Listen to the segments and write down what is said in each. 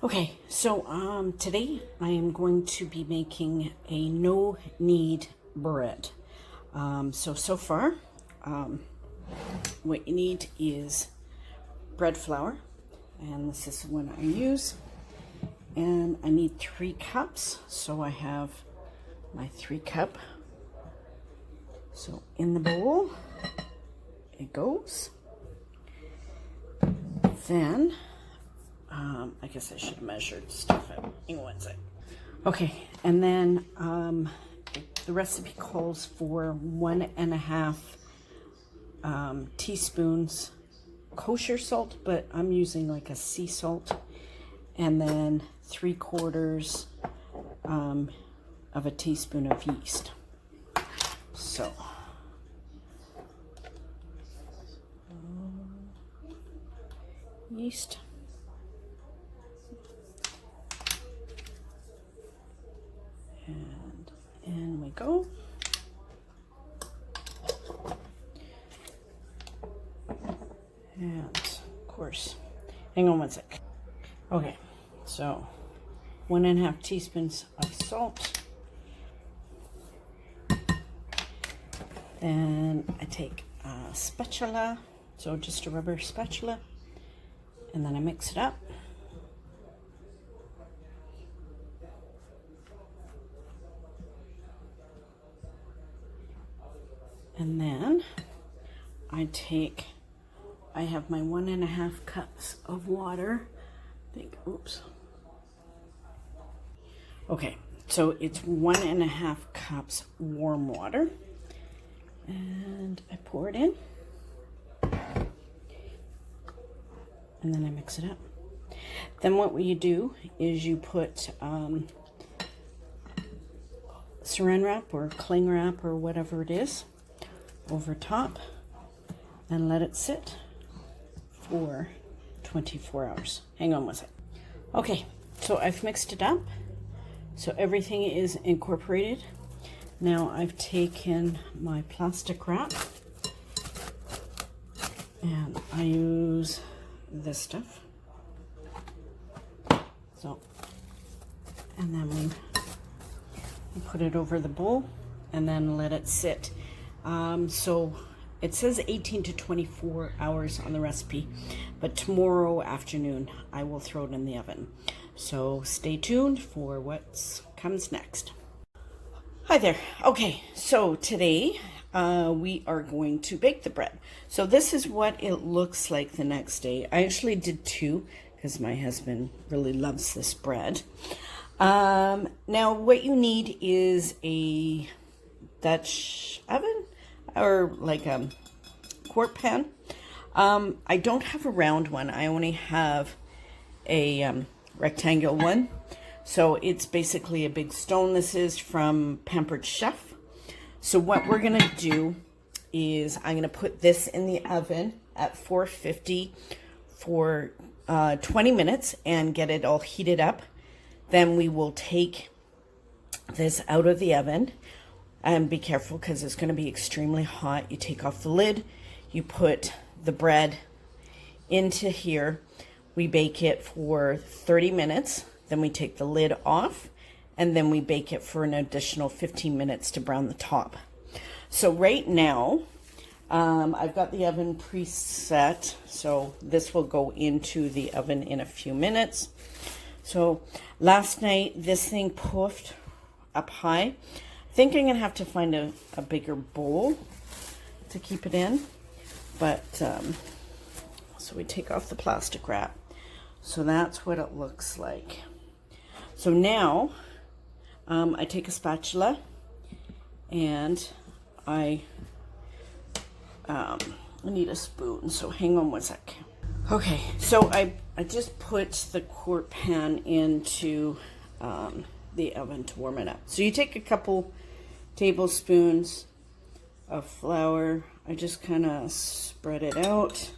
Okay, so today I am going to be making a no knead bread. So far, what you need is bread flour, and this is what I use. And I need 3 cups, so I have my 3-cup. So in the bowl it goes. Then I guess I should have measured stuff out. Hang on one sec. Okay, and then the recipe calls for 1.5 teaspoons kosher salt, but I'm using like a sea salt, and then 3/4 of a teaspoon of yeast. So yeast. And in we go. And of course, hang on one sec. Okay, so 1.5 teaspoons of salt. Then I take a spatula, so just a rubber spatula, and then I mix it up. And then I have my 1.5 cups of water. Oops. Okay, so it's 1.5 cups warm water. And I pour it in. And then I mix it up. Then what you do is you put saran wrap or cling wrap or whatever it is over top and let it sit for 24 hours. Hang on one sec. Okay, so I've mixed it up. So everything is incorporated. Now I've taken my plastic wrap and I use this stuff. So, and then we put it over the bowl and then let it sit. So it says 18 to 24 hours on the recipe, but tomorrow afternoon I will throw it in the oven. So stay tuned for what comes next. Hi there. Okay, so today we are going to bake the bread. So this is what it looks like the next day. I actually did 2 because my husband really loves this bread. Now what you need is a Dutch oven or like a quart pan. I don't have a round one. I only have a rectangular one. So it's basically a big stone. This is from Pampered Chef. So what we're gonna do is I'm gonna put this in the oven at 450 for 20 minutes and get it all heated up. Then we will take this out of the oven, and be careful because it's gonna be extremely hot. You take off the lid, you put the bread into here. We bake it for 30 minutes. Then we take the lid off, and then we bake it for an additional 15 minutes to brown the top. So right now, I've got the oven preset, so this will go into the oven in a few minutes. So last night, this thing puffed up high. I think I'm gonna have to find a bigger bowl to keep it in, but so we take off the plastic wrap. So that's what it looks like. So now I take a spatula and I need a spoon, so hang on one sec. Okay, so I just put the quart pan into the oven to warm it up. So you take a couple tablespoons of flour. I just kind of spread it out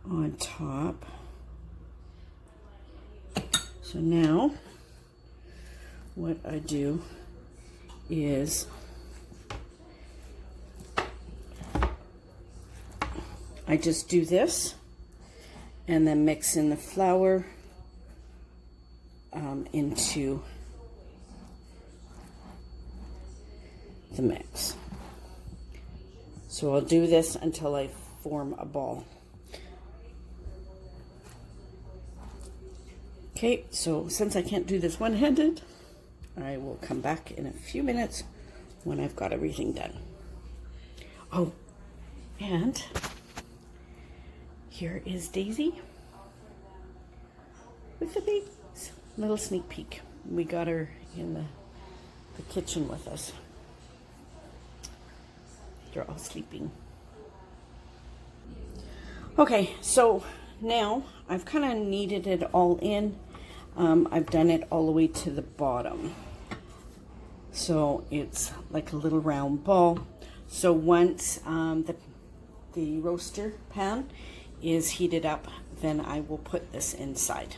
on top. So now what I do is I just do this and then mix in the flour into the mix. So I'll do this until I form a ball. Okay, so since I can't do this one-handed, I will come back in a few minutes when I've got everything done. Oh, and here is Daisy with the babies. Little sneak peek. We got her in the kitchen with us. They're all sleeping. Okay, so now I've kind of kneaded it all in. I've done it all the way to the bottom. So it's like a little round ball. So once the roaster pan is heated up, then I will put this inside.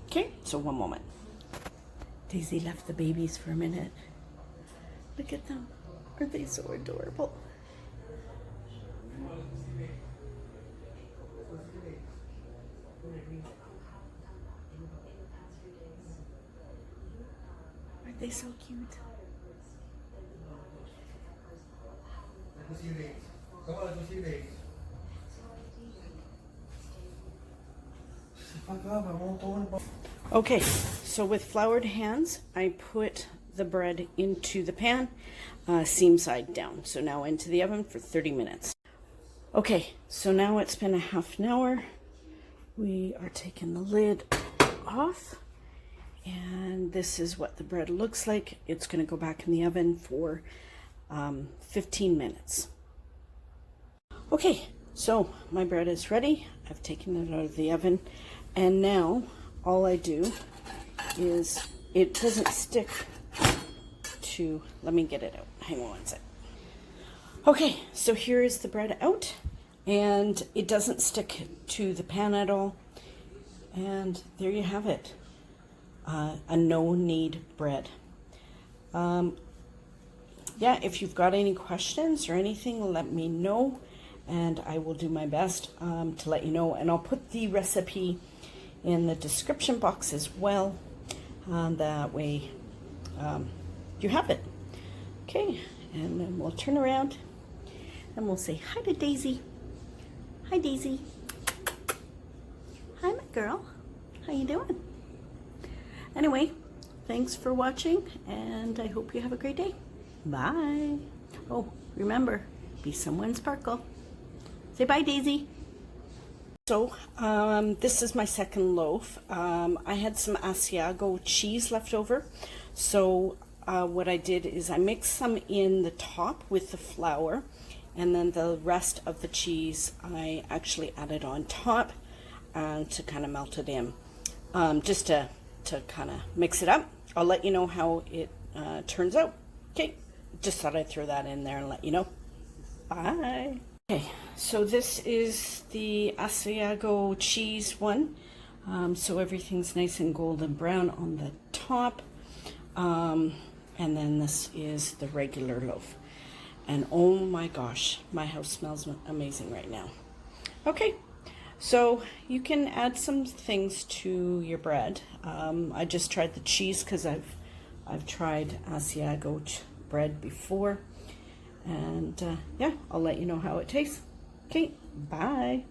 Okay, so one moment. Daisy left the babies for a minute. Look at them. Aren't they so adorable? Aren't they so cute? Okay, so with floured hands, I put the bread into the pan, seam side down. So now into the oven for 30 minutes. Okay, so now it's been a half an hour. We are taking the lid off, and this is what the bread looks like. It's going to go back in the oven for 15 minutes. Okay, so my bread is ready. I've taken it out of the oven, and now all I do is, it doesn't stick to, let me get it out. Hang on one sec. Okay, so here is the bread out, and it doesn't stick to the pan at all. And there you have it, a no-knead bread. Yeah, if you've got any questions or anything, let me know, and I will do my best to let you know. And I'll put the recipe in the description box as well. That way you have it. Okay, and then we'll turn around and we'll say hi to Daisy. Hi, Daisy. Hi, my girl. How you doing? Anyway, thanks for watching, and I hope you have a great day. Bye. Oh, remember, be someone sparkle. Say bye, Daisy. So, this is my second loaf. I had some Asiago cheese left over. So, what I did is I mixed some in the top with the flour, and then the rest of the cheese I actually added on top to kind of melt it in, just to kind of mix it up. I'll let you know how it turns out. Okay, just thought I'd throw that in there and let you know. Bye. Okay, so this is the Asiago cheese one. So everything's nice and golden brown on the top. And then this is the regular loaf. And oh my gosh, my house smells amazing right now. Okay, so you can add some things to your bread. I just tried the cheese because I've tried Asiago bread before. And yeah, I'll let you know how it tastes. Okay, bye.